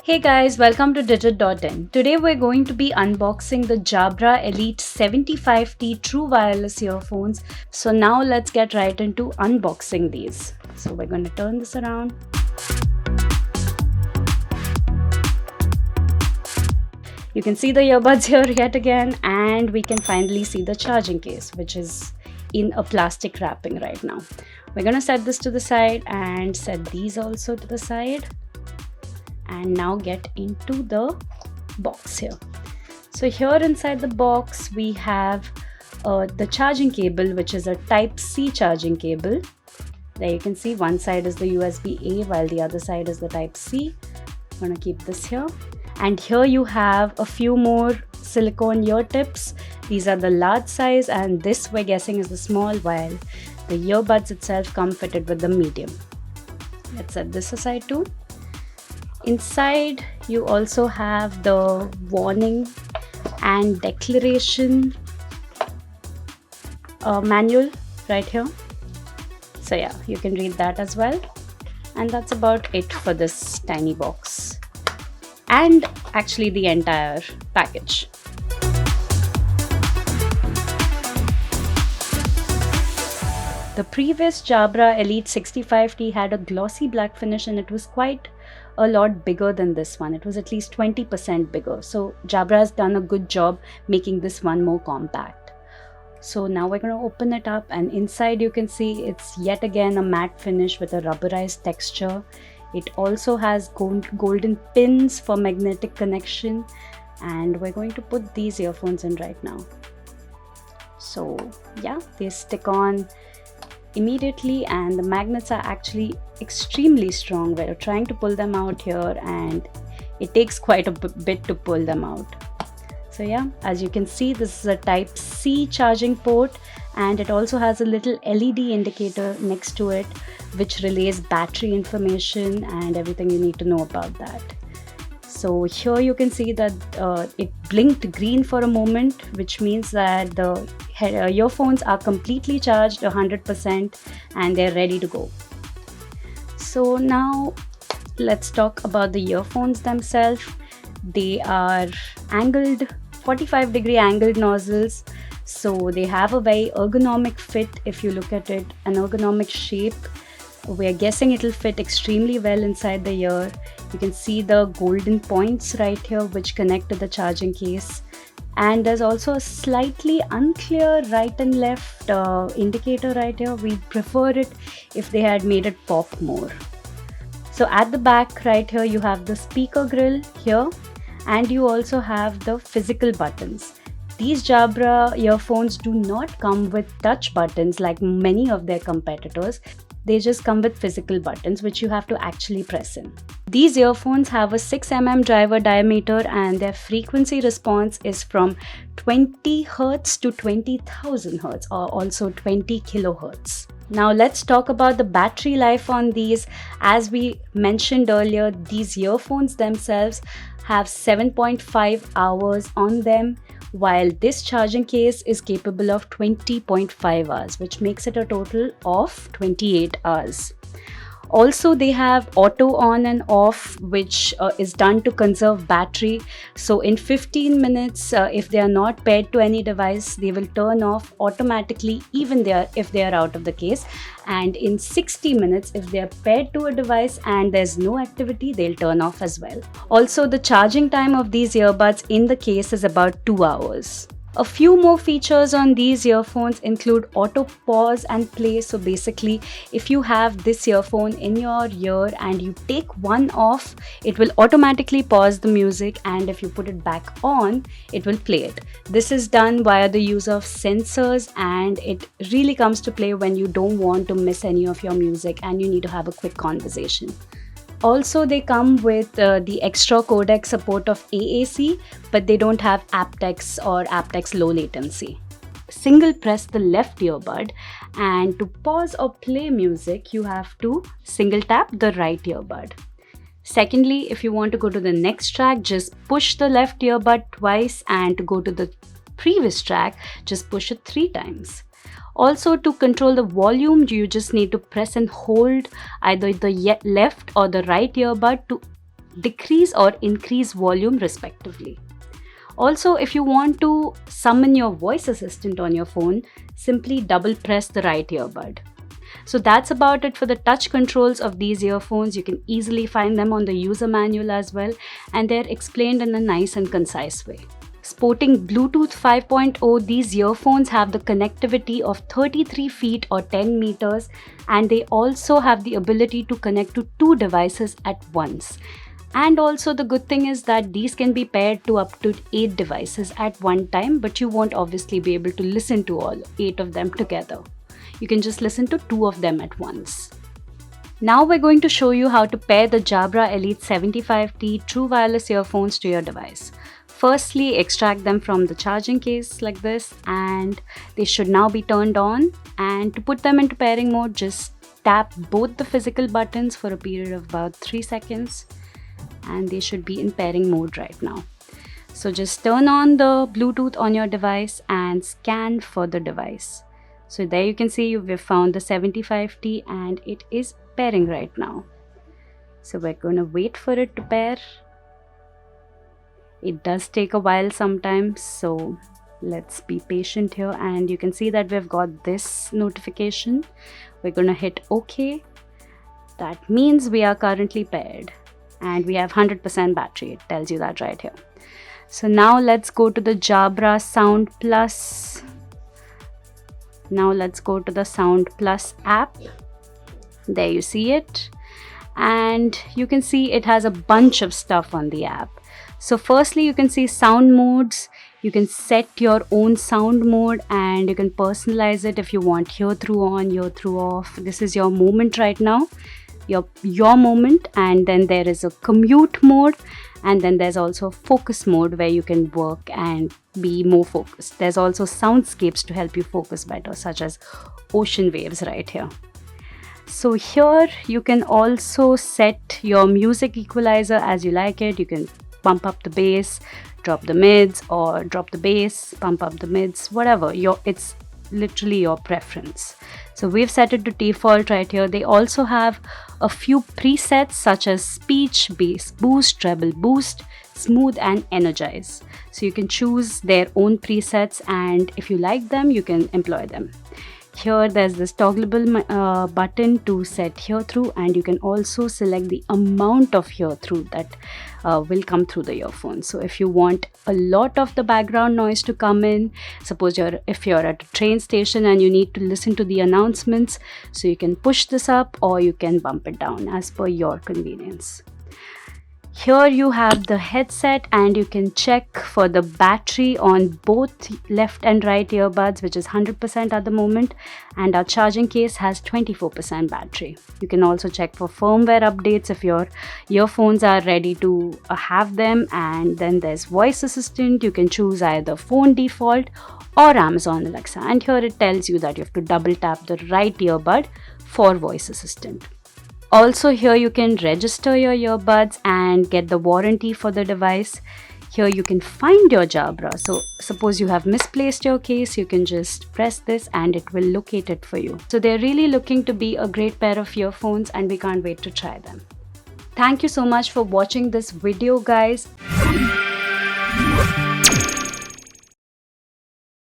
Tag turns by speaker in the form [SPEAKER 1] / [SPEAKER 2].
[SPEAKER 1] Hey guys, welcome to Digit.in. Today we're going to be unboxing the Jabra Elite 75T True Wireless Earphones. So now let's get right into unboxing these. So we're going to turn this around. You can see the earbuds here yet again, and we can finally see the charging case, which is in a plastic wrapping right now. We're going to set this to the side and set these also to the side. And now get into the box here. So here inside the box we have the charging cable, which is a Type-C charging cable. There you can see one side is the USB-A while the other side is the Type-C. I'm going to keep this here. And here you have a few more silicone ear tips. These are the large size, and this we're guessing is the small, while the earbuds itself come fitted with the medium. Let's set this aside too. Inside you also have the warning and declaration manual right here. So yeah, you can read that as well. And that's about it for this tiny box. And actually the entire package. The previous Jabra Elite 65T had a glossy black finish, and it was quite a lot bigger than this one. It was at least 20% bigger. So Jabra has done a good job making this one more compact. So now we're going to open it up, and inside you can see it's yet again a matte finish with a rubberized texture. It also has golden pins for magnetic connection, and we're going to put these earphones in right now. So yeah, they stick on immediately, and the magnets are actually extremely strong. We're trying to pull them out here, and it takes quite a bit to pull them out. So yeah, as you can see, this is a Type-C charging port, and it also has a little LED indicator next to it which relays battery information and everything you need to know about that. So here you can see that it blinked green for a moment, which means that the earphones are completely charged 100% and they're ready to go. So now let's talk about the earphones themselves. They are angled, 45-degree angled nozzles. So they have a very ergonomic fit. If you look at it, an ergonomic shape. We're guessing it'll fit extremely well inside the ear. You can see the golden points right here which connect to the charging case. And there's also a slightly unclear right and left indicator right here. We prefer it if they had made it pop more. So at the back right here you have the speaker grill here, and you also have the physical buttons. These Jabra earphones do not come with touch buttons like many of their competitors. They just come with physical buttons which you have to actually press in. These earphones have a 6 mm driver diameter, and their frequency response is from 20 Hz to 20,000 Hz, or also 20 kHz. Now let's talk about the battery life on these. As we mentioned earlier, these earphones themselves have 7.5 hours on them, while this charging case is capable of 20.5 hours, which makes it a total of 28 hours. Also, they have auto on and off, which is done to conserve battery. So in 15 minutes, if they are not paired to any device, they will turn off automatically even if they are out of the case. And in 60 minutes, if they are paired to a device and there's no activity, they'll turn off as well. Also, the charging time of these earbuds in the case is about 2 hours. A few more features on these earphones include auto pause and play. So basically, if you have this earphone in your ear and you take one off, it will automatically pause the music, and if you put it back on, it will play it. This is done via the use of sensors, and it really comes to play when you don't want to miss any of your music and you need to have a quick conversation. Also, they come with the extra codec support of AAC, but they don't have aptX or aptX low latency. Single press the left earbud, and to pause or play music, you have to single tap the right earbud. Secondly, if you want to go to the next track, just push the left earbud twice, and to go to the previous track, just push it 3 times. Also, to control the volume, you just need to press and hold either the left or the right earbud to decrease or increase volume respectively. Also, if you want to summon your voice assistant on your phone, simply double press the right earbud. So that's about it for the touch controls of these earphones. You can easily find them on the user manual as well, and they're explained in a nice and concise way. Sporting Bluetooth 5.0, these earphones have the connectivity of 33 feet or 10 meters, and they also have the ability to connect to 2 devices at once. And also the good thing is that these can be paired to up to 8 devices at one time, but you won't obviously be able to listen to all 8 of them together. You can just listen to 2 of them at once. Now we're going to show you how to pair the Jabra Elite 75T True Wireless earphones to your device. Firstly, extract them from the charging case like this, and they should now be turned on. And to put them into pairing mode, just tap both the physical buttons for a period of about 3 seconds, and they should be in pairing mode right now. So just turn on the Bluetooth on your device and scan for the device. So there you can see we've found the 75T and it is pairing right now. So we're going to wait for it to pair. It does take a while sometimes, so let's be patient here. And you can see that we've got this notification. We're going to hit OK. That means we are currently paired and we have 100% battery. It tells you that right here. So now let's go to the Jabra Sound Plus. Now let's go to the Sound Plus app. There you see it. And you can see it has a bunch of stuff on the app. So firstly, you can see sound modes. You can set your own sound mode and you can personalize it if you want hear through on, hear through off. This is your moment right now, your moment. And then there is a commute mode, and then there's also focus mode where you can work and be more focused. There's also soundscapes to help you focus better, such as ocean waves right here. So here you can also set your music equalizer as you like it. You can pump up the bass, drop the mids, or drop the bass, pump up the mids, whatever. It's literally your preference. So we've set it to default right here. They also have a few presets such as speech, bass boost, treble boost, smooth, and energize. So you can choose their own presets, and if you like them, you can employ them. Here there's this toggleable button to set hear through, and you can also select the amount of hear through that will come through the earphone. So if you want a lot of the background noise to come in, suppose if you're at a train station and you need to listen to the announcements, so you can push this up or you can bump it down as per your convenience. Here you have the headset, and you can check for the battery on both left and right earbuds, which is 100% at the moment, and our charging case has 24% battery. You can also check for firmware updates if your earphones are ready to have them. And then there's voice assistant. You can choose either phone default or Amazon Alexa, and here it tells you that you have to double tap the right earbud for voice assistant. Also here you can register your earbuds and get the warranty for the device. Here you can find your Jabra. So suppose you have misplaced your case, you can just press this and it will locate it for you. So they're really looking to be a great pair of earphones, and we can't wait to try them. Thank you so much for watching this video, guys.